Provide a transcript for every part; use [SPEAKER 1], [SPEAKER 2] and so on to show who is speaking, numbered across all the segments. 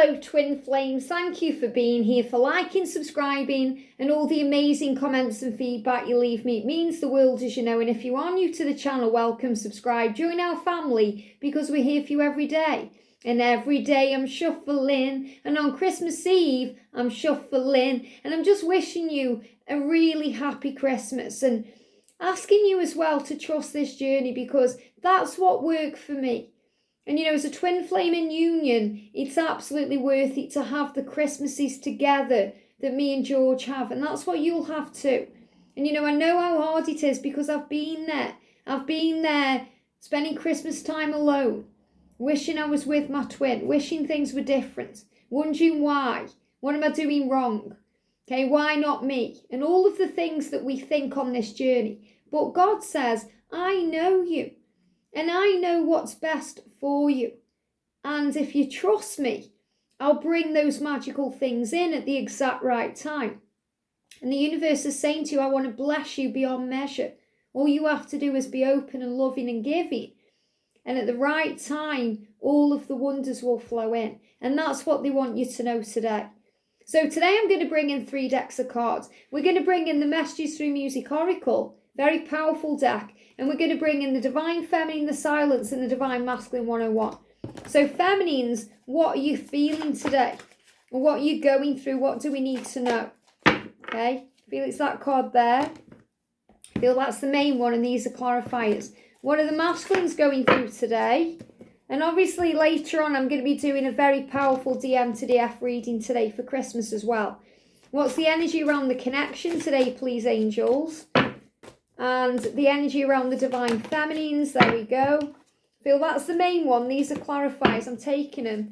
[SPEAKER 1] Hello twin flames, thank you for being here, for liking, subscribing and all the amazing comments and feedback you leave me. It means the world, as you know, and if you are new to the channel, welcome, subscribe, join our family because we're here for you every day. And every day I'm shuffling, and on Christmas Eve I'm shuffling, and I'm just wishing you a really happy Christmas and asking you as well to trust this journey because that's what worked for me. And you know, as a twin flame in union, it's absolutely worth it to have the Christmases together that me and George have. And that's what you'll have too. And you know, I know how hard it is because I've been there. I've been there spending Christmas time alone, wishing I was with my twin, wishing things were different, wondering why. What am I doing wrong? Okay, why not me? And all of the things that we think on this journey. But God says, I know you. And I know what's best for you. And if you trust me, I'll bring those magical things in at the exact right time. And the universe is saying to you, I want to bless you beyond measure. All you have to do is be open and loving and giving. And at the right time, all of the wonders will flow in. And that's what they want you to know today. So today I'm going to bring in 3 decks of cards. We're going to bring in the Messages Through Music Oracle. Very powerful deck. And we're going to bring in the Divine Feminine, the Silence, and the Divine Masculine 101. So feminines, what are you feeling today? What are you going through? What do we need to know? Okay, feel it's that card there. Feel that's the main one, and these are clarifiers. What are the masculines going through today? And obviously later on I'm going to be doing a very powerful DM to DF reading today for Christmas as well. What's the energy around the connection today, please, angels? And the energy around the Divine Feminines, there we go. Feel that's the main one. These are clarifiers. I'm taking them.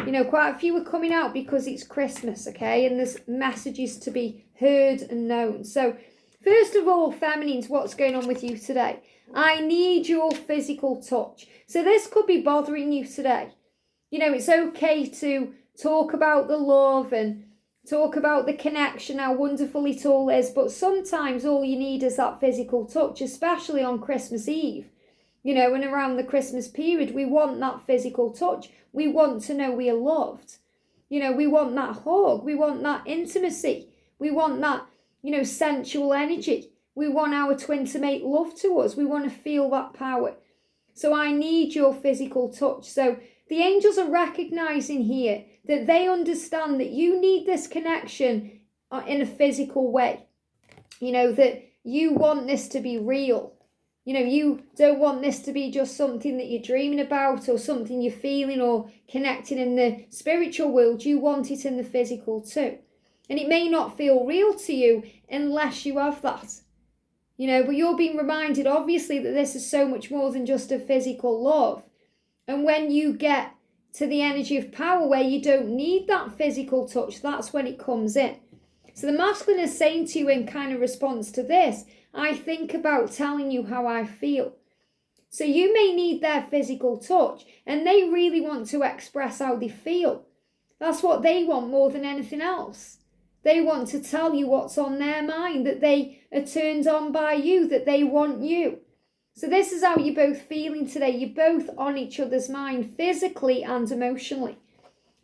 [SPEAKER 1] You know, quite a few are coming out because it's Christmas, okay? And there's messages to be heard and known. So, first of all, feminines, what's going on with you today? I need your physical touch. So this could be bothering you today. You know, it's okay to talk about the love and talk about the connection, how wonderful it all is, but sometimes all you need is that physical touch, especially on Christmas Eve. You know, and around the Christmas period, we want that physical touch. We want to know we are loved. You know, we want that hug. We want that intimacy. We want that, you know, sensual energy. We want our twin to make love to us. We want to feel that power. So I need your physical touch. So the angels are recognizing here that they understand that you need this connection in a physical way. You know, that you want this to be real. You know, you don't want this to be just something that you're dreaming about or something you're feeling or connecting in the spiritual world. You want it in the physical too. And it may not feel real to you unless you have that. You know, but you're being reminded, obviously, that this is so much more than just a physical love. And when you get to the energy of power where you don't need that physical touch, that's when it comes in. So the masculine is saying to you in kind of response to this, I think about telling you how I feel. So you may need their physical touch and they really want to express how they feel. That's what they want more than anything else. They want to tell you what's on their mind, that they are turned on by you, that they want you. So this is how you're both feeling today. You're both on each other's mind physically and emotionally.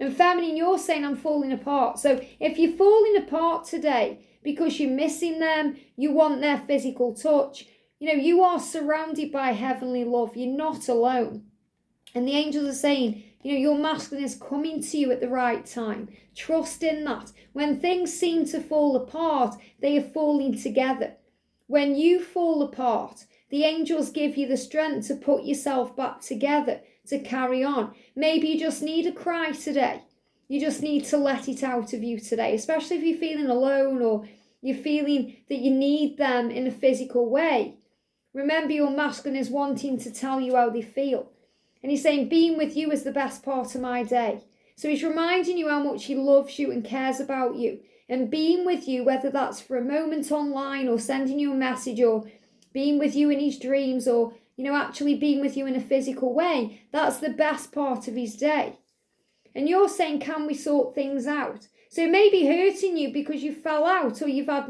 [SPEAKER 1] And feminine, you're saying I'm falling apart. So if you're falling apart today because you're missing them, you want their physical touch, you know, you are surrounded by heavenly love. You're not alone. And the angels are saying, you know, your masculine is coming to you at the right time. Trust in that. When things seem to fall apart, they are falling together. When you fall apart, the angels give you the strength to put yourself back together, to carry on. Maybe you just need a cry today. You just need to let it out of you today, especially if you're feeling alone or you're feeling that you need them in a physical way. Remember, your masculine is wanting to tell you how they feel. And he's saying, being with you is the best part of my day. So he's reminding you how much he loves you and cares about you. And being with you, whether that's for a moment online or sending you a message or being with you in his dreams or, you know, actually being with you in a physical way, that's the best part of his day. And you're saying, can we sort things out? So it may be hurting you because you fell out or you've had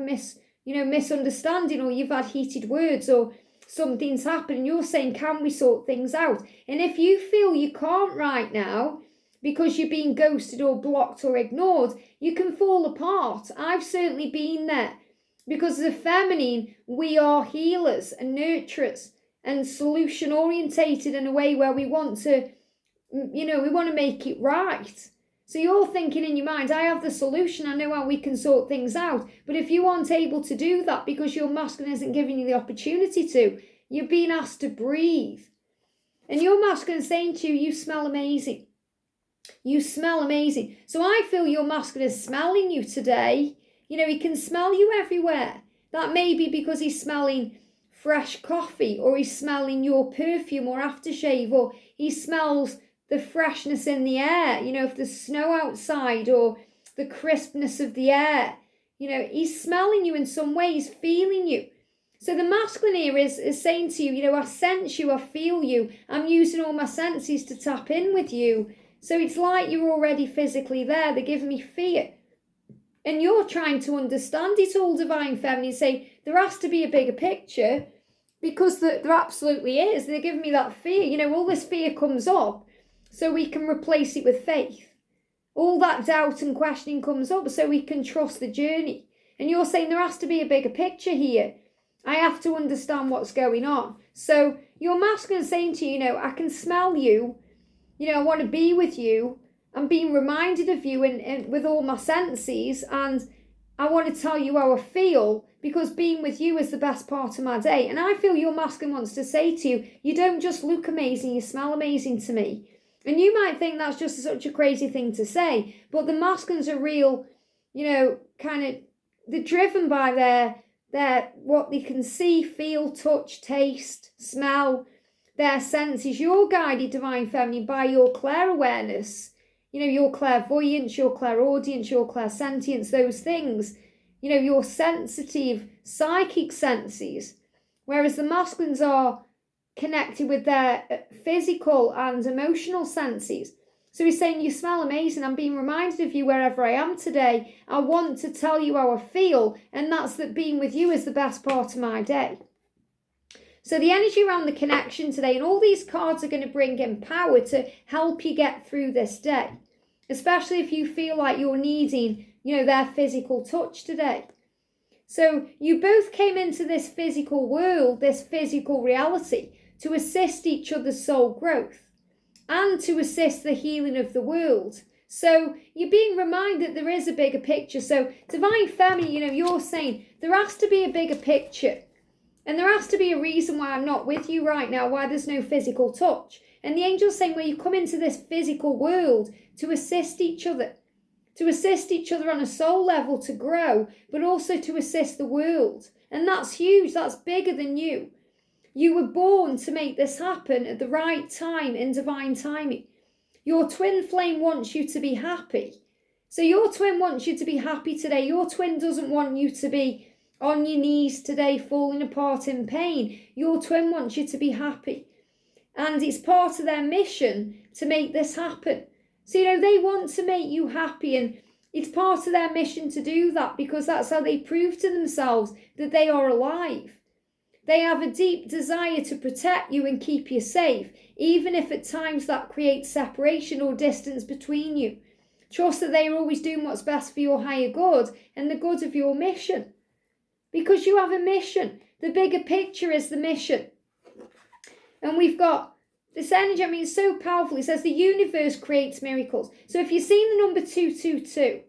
[SPEAKER 1] misunderstanding or you've had heated words or something's happened. And you're saying, can we sort things out? And if you feel you can't right now, because you're being ghosted or blocked or ignored, you can fall apart. I've certainly been there. Because as a feminine, we are healers and nurturers and solution orientated in a way where we want to, we want to make it right. So you're thinking in your mind, I have the solution, I know how we can sort things out. But if you aren't able to do that because your masculine isn't giving you the opportunity to, you're being asked to breathe. And your masculine is saying to you, you smell amazing. You smell amazing. So I feel your masculine is smelling you today. He can smell you everywhere. That may be because he's smelling fresh coffee, or he's smelling your perfume or aftershave, or he smells the freshness in the air, if there's snow outside, or the crispness of the air. He's smelling you in some way, he's feeling you. So the masculine here is saying to you, I sense you, I feel you. I'm using all my senses to tap in with you. So it's like you're already physically there. They're giving me fear. And you're trying to understand it all, divine feminine, say there has to be a bigger picture, because there absolutely is. They're giving me that fear. All this fear comes up so we can replace it with faith. All that doubt and questioning comes up so we can trust the journey. And you're saying there has to be a bigger picture here. I have to understand what's going on. So your masculine is saying to you, I can smell you. I want to be with you. I'm being reminded of you and with all my senses, and I want to tell you how I feel, because being with you is the best part of my day. And I feel your masculine wants to say to you, you don't just look amazing, you smell amazing to me. And you might think that's just such a crazy thing to say, but the masculines are real, they're driven by their what they can see, feel, touch, taste, smell, their senses. You're guided, divine feminine, by your clair awareness. Your clairvoyance, your clairaudience, your clairsentience, those things. Your sensitive psychic senses. Whereas the masculines are connected with their physical and emotional senses. So he's saying, you smell amazing. I'm being reminded of you wherever I am today. I want to tell you how I feel. And that's that being with you is the best part of my day. So the energy around the connection today, and all these cards are going to bring in power to help you get through this day. Especially if you feel like you're needing, their physical touch today. So you both came into this physical world, this physical reality, to assist each other's soul growth and to assist the healing of the world. So you're being reminded there is a bigger picture. So divine feminine, you're saying there has to be a bigger picture. And there has to be a reason why I'm not with you right now, why there's no physical touch. And the angel's saying, well, you come into this physical world to assist each other on a soul level to grow, but also to assist the world. And that's huge. That's bigger than you. You were born to make this happen at the right time in divine timing. Your twin flame wants you to be happy. So your twin wants you to be happy today. Your twin doesn't want you to be on your knees today, falling apart in pain. Your twin wants you to be happy. And it's part of their mission to make this happen. So, they want to make you happy, and it's part of their mission to do that, because that's how they prove to themselves that they are alive. They have a deep desire to protect you and keep you safe, even if at times that creates separation or distance between you. Trust that they are always doing what's best for your higher good and the good of your mission. Because you have a mission. The bigger picture is the mission. And we've got this energy, it's so powerful. It says the universe creates miracles. So if you've seen the number 222,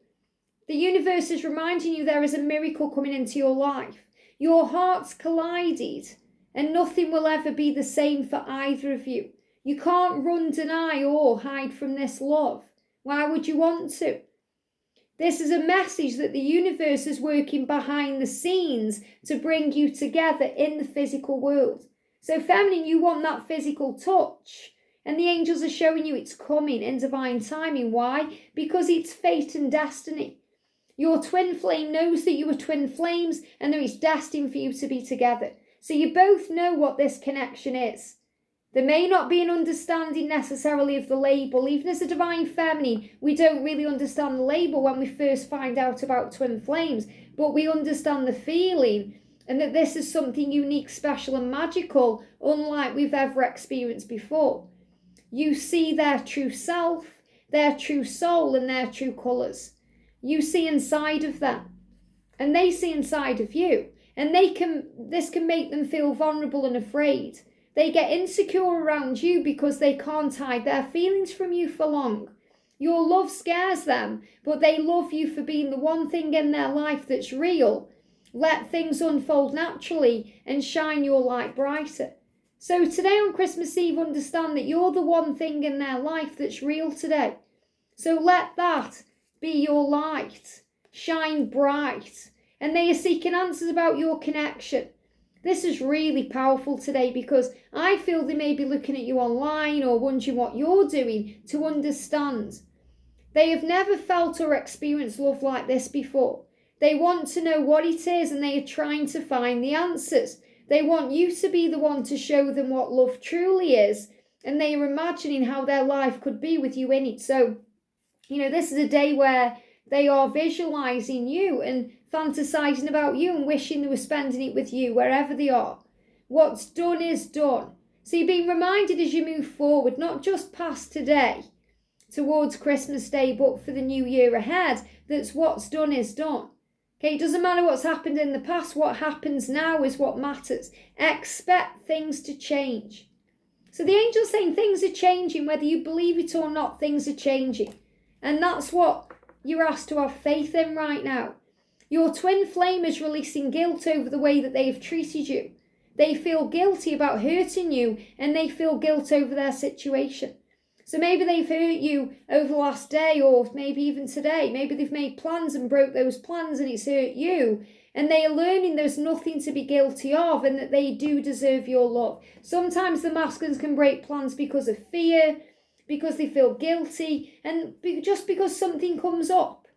[SPEAKER 1] the universe is reminding you there is a miracle coming into your life. Your hearts collided, and nothing will ever be the same for either of you. You can't run, deny, or hide from this love. Why would you want to? This is a message that the universe is working behind the scenes to bring you together in the physical world. So feminine, you want that physical touch. And the angels are showing you it's coming in divine timing. Why? Because it's fate and destiny. Your twin flame knows that you are twin flames and that it's destined for you to be together. So you both know what this connection is. There may not be an understanding necessarily of the label. Even as a divine feminine, we don't really understand the label when we first find out about twin flames. But we understand the feeling, and that this is something unique, special and magical, unlike we've ever experienced before. You see their true self. their true soul and their true colours. You see inside of them, and they see inside of you. And this can make them feel vulnerable and afraid. They get insecure around you because they can't hide their feelings from you for long. Your love scares them, but they love you for being the one thing in their life that's real. Let things unfold naturally and shine your light brighter. So today on Christmas Eve, understand that you're the one thing in their life that's real today. So let that be your light. Shine bright. And they are seeking answers about your connection. This is really powerful today because I feel they may be looking at you online or wondering what you're doing to understand. They have never felt or experienced love like this before. They want to know what it is and they are trying to find the answers. They want you to be the one to show them what love truly is, and they are imagining how their life could be with you in it. So, this is a day where they are visualizing you and fantasizing about you and wishing they were spending it with you wherever they are. What's done is done. So you're being reminded as you move forward, not just past today towards Christmas Day, but for the new year ahead, that's what's done is done. Okay, it doesn't matter what's happened in the past. What happens now is what matters. Expect things to change. So the angel's saying things are changing. Whether you believe it or not, things are changing. And that's what you're asked to have faith in right now. Your twin flame is releasing guilt over the way that they have treated you. They feel guilty about hurting you and they feel guilt over their situation. So maybe they've hurt you over the last day or maybe even today. Maybe they've made plans and broke those plans and it's hurt you. And they are learning there's nothing to be guilty of and that they do deserve your love. Sometimes the masculines can break plans because of fear, because they feel guilty, and just because something comes up.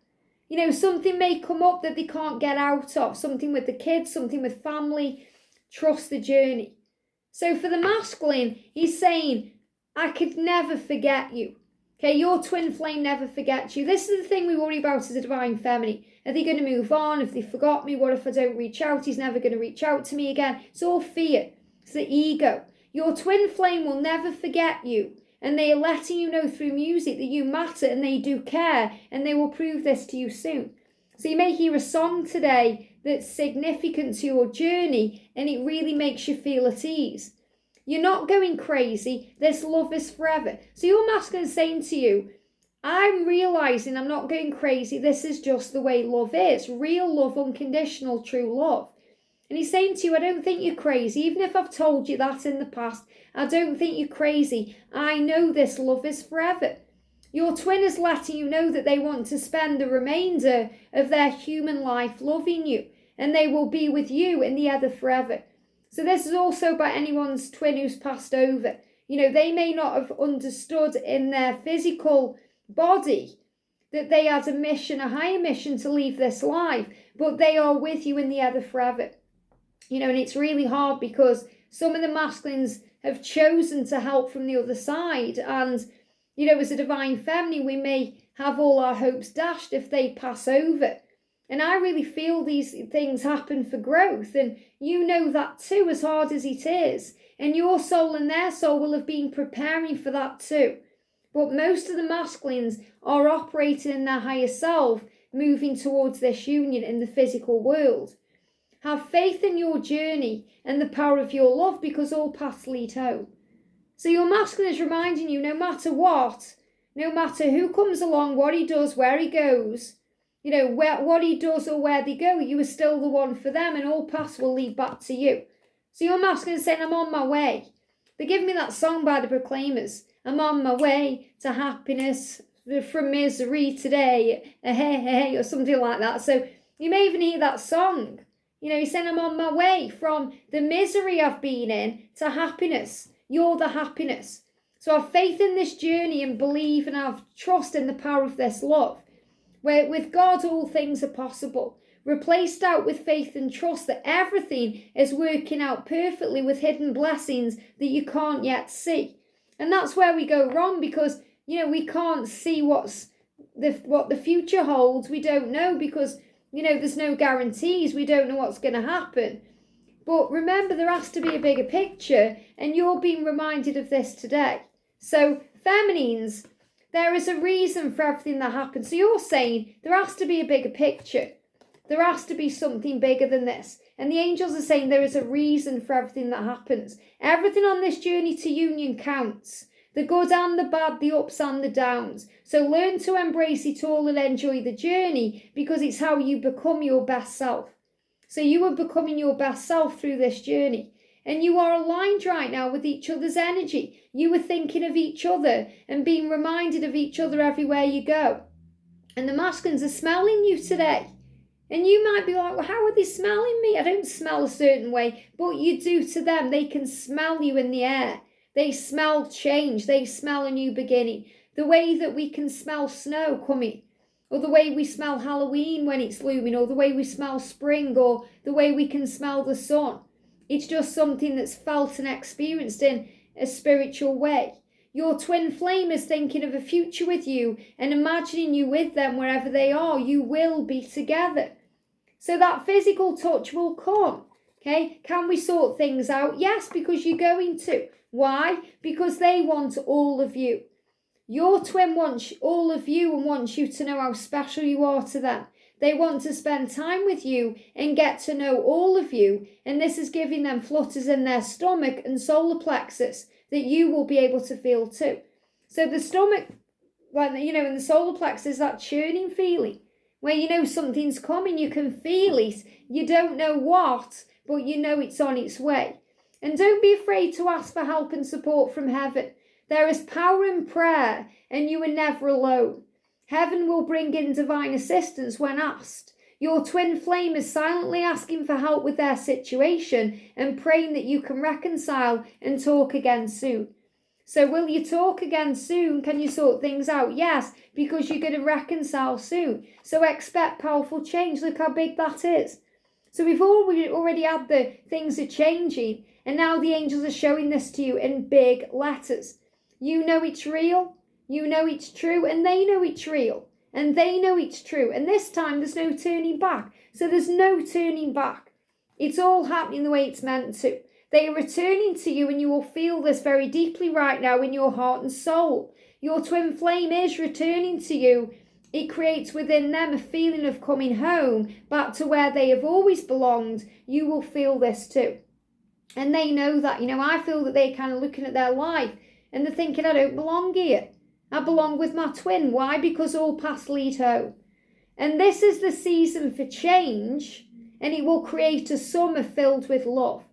[SPEAKER 1] Something may come up that they can't get out of. Something with the kids, something with family. Trust the journey. So for the masculine, he's saying, I could never forget you. Okay, your twin flame never forgets you. This is the thing we worry about as a divine feminine. Are they going to move on? If they forgot me, what if I don't reach out? He's never going to reach out to me again. It's all fear. It's the ego. Your twin flame will never forget you. And they are letting you know through music that you matter and they do care. And they will prove this to you soon. So you may hear a song today that's significant to your journey and it really makes you feel at ease. You're not going crazy. This love is forever. So your masculine is saying to you, I'm realizing I'm not going crazy. This is just the way love is. Real love, unconditional, true love. And he's saying to you, I don't think you're crazy. Even if I've told you that in the past, I don't think you're crazy. I know this love is forever. Your twin is letting you know that they want to spend the remainder of their human life loving you. And they will be with you in the other forever. So this is also by anyone's twin who's passed over. They may not have understood in their physical body that they had a mission, a higher mission to leave this life, but they are with you in the other forever. And it's really hard because some of the masculines have chosen to help from the other side. And, as a divine feminine, we may have all our hopes dashed if they pass over. And I really feel these things happen for growth. And you know that too, as hard as it is. And your soul and their soul will have been preparing for that too. But most of the masculines are operating in their higher self, moving towards this union in the physical world. Have faith in your journey and the power of your love because all paths lead home. So your masculine is reminding you, no matter what, no matter who comes along, what he does, where he goes, what he does or where they go, you are still the one for them and all paths will lead back to you. So your masculine is saying, I'm on my way. They give me that song by the Proclaimers. I'm on my way to happiness from misery today, hey, hey, or something like that. So you may even hear that song. He's saying, I'm on my way from the misery I've been in to happiness. You're the happiness. So have faith in this journey and believe and have trust in the power of this love. Where with God all things are possible. Replace doubt with faith and trust that everything is working out perfectly with hidden blessings that you can't yet see. And that's where we go wrong because, we can't see what the future holds. We don't know because, there's no guarantees. We don't know what's going to happen. But remember, there has to be a bigger picture and you're being reminded of this today. So feminines, There is a reason for everything that happens. So you're saying there has to be a bigger picture. There has to be something bigger than this. And the angels are saying there is a reason for everything that happens. Everything on this journey to union counts. The good and the bad, the ups and the downs. So learn to embrace it all and enjoy the journey, because it's how you become your best self. So you are becoming your best self through this journey. And you are aligned right now with each other's energy. You are thinking of each other and being reminded of each other everywhere you go. And the masculines are smelling you today. And you might be like, well, how are they smelling me? I don't smell a certain way. But you do to them. They can smell you in the air. They smell change. They smell a new beginning. The way that we can smell snow coming. Or the way we smell Halloween when it's looming. Or the way we smell spring. Or the way we can smell the sun. It's just something that's felt and experienced in a spiritual way. Your twin flame is thinking of a future with you and imagining you with them wherever they are. You will be together. So that physical touch will come. Okay, can we sort things out? Yes, because you're going to. Why? Because they want all of you. Your twin wants all of you and wants you to know how special you are to them. They want to spend time with you and get to know all of you. And this is giving them flutters in their stomach and solar plexus that you will be able to feel too. So the stomach, in the solar plexus, that churning feeling where you know something's coming, you can feel it. You don't know what, but you know it's on its way. And don't be afraid to ask for help and support from heaven. There is power in prayer, and you are never alone. Heaven will bring in divine assistance when asked. Your twin flame is silently asking for help with their situation and praying that you can reconcile and talk again soon. So will you talk again soon? Can you sort things out? Yes, because you're going to reconcile soon. So expect powerful change. Look how big that is. So we've already had the things are changing, and now the angels are showing this to you in big letters. You know it's real. You know it's true, and they know it's real, and they know it's true. And this time there's no turning back. So there's no turning back. It's all happening the way it's meant to. They are returning to you, and you will feel this very deeply right now in your heart and soul. Your twin flame is returning to you. It creates within them a feeling of coming home, back to where they have always belonged. You will feel this too. And they know that. I feel that they're kind of looking at their life, and they're thinking, I don't belong here. I belong with my twin. Why? Because all paths lead home. And this is the season for change, and it will create a summer filled with love.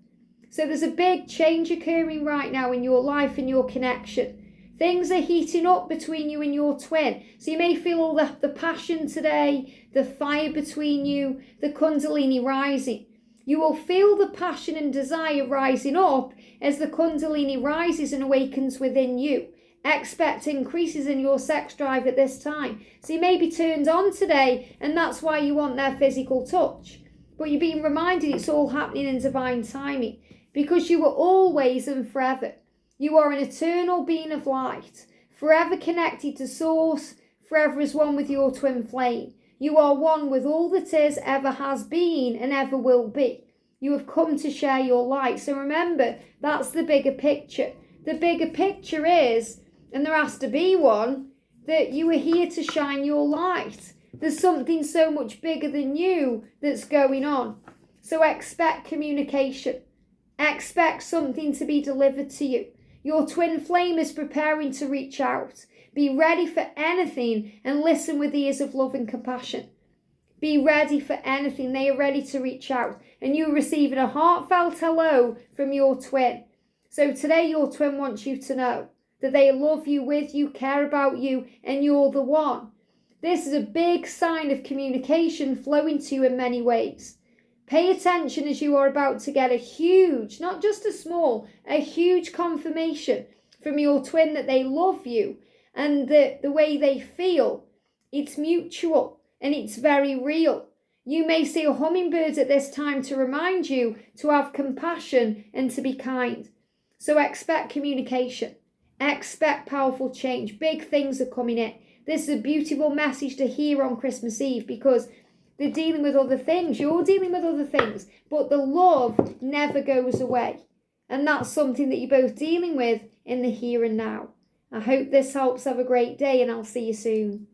[SPEAKER 1] So there's a big change occurring right now in your life and your connection. Things are heating up between you and your twin. So you may feel all the passion today, the fire between you, the Kundalini rising. You will feel the passion and desire rising up as the Kundalini rises and awakens within you. Expect increases in your sex drive at this time. So you may be turned on today, and that's why you want their physical touch. But you're being reminded it's all happening in divine timing, because you are always and forever. You are an eternal being of light, forever connected to source, forever as one with your twin flame. You are one with all that is, ever has been, and ever will be. You have come to share your light. So remember, that's the bigger picture. The bigger picture is, and there has to be one, that you are here to shine your light. There's something so much bigger than you that's going on. So expect communication. Expect something to be delivered to you. Your twin flame is preparing to reach out. Be ready for anything and listen with ears of love and compassion. Be ready for anything. They are ready to reach out. And you're receiving a heartfelt hello from your twin. So today your twin wants you to know that they love you, with you, care about you, and you're the one. This is a big sign of communication flowing to you in many ways. Pay attention as you are about to get a huge, not just a small, a huge confirmation from your twin that they love you and the way they feel. It's mutual and it's very real. You may see a hummingbird at this time to remind you to have compassion and to be kind. So expect communication. Expect powerful change. Big things are coming in. This is a beautiful message to hear on Christmas Eve, because they're dealing with other things. You're dealing with other things. But the love never goes away. And that's something that you're both dealing with in the here and now. I hope this helps. Have a great day, and I'll see you soon.